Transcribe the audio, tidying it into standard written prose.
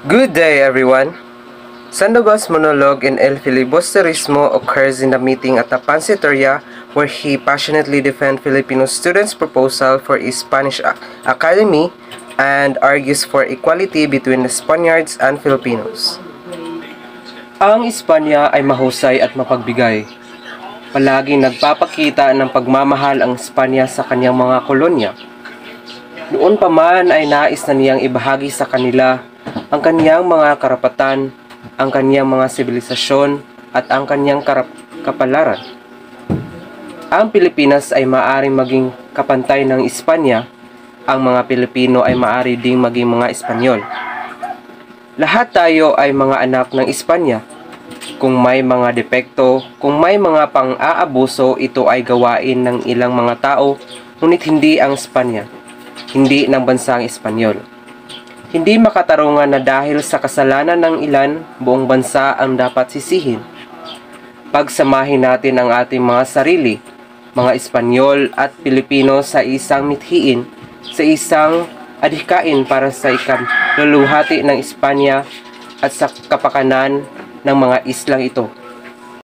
Good day, everyone. Sandoval's monologue in El Filibusterismo occurs in the meeting at the Pansiteria where he passionately defends Filipino students' proposal for a Spanish academy and argues for equality between the Spaniards and Filipinos. Ang Espanya ay mahusay at mapagbigay. Palaging nagpapakita ng pagmamahal ang Espanya sa kanyang mga kolonya. Noon pa man ay nais na niyang ibahagi sa kanila ang kanyang mga karapatan, ang kanyang mga sibilisasyon at ang kanyang kapalaran. Ang Pilipinas ay maaaring maging kapantay ng Espanya, ang mga Pilipino ay maaari ding maging mga Espanyol. Lahat tayo ay mga anak ng Espanya. Kung may mga depekto, kung may mga pang-aabuso, ito ay gawain ng ilang mga tao, ngunit hindi ang Espanya, hindi ng bansang Espanyol. Hindi makatarungan na dahil sa kasalanan ng ilan, buong bansa ang dapat sisihin. Pagsamahin natin ang ating mga sarili, mga Espanyol at Pilipino sa isang mithiin, sa isang adhikain para sa ikaluluhati ng Espanya at sa kapakanan ng mga islang ito.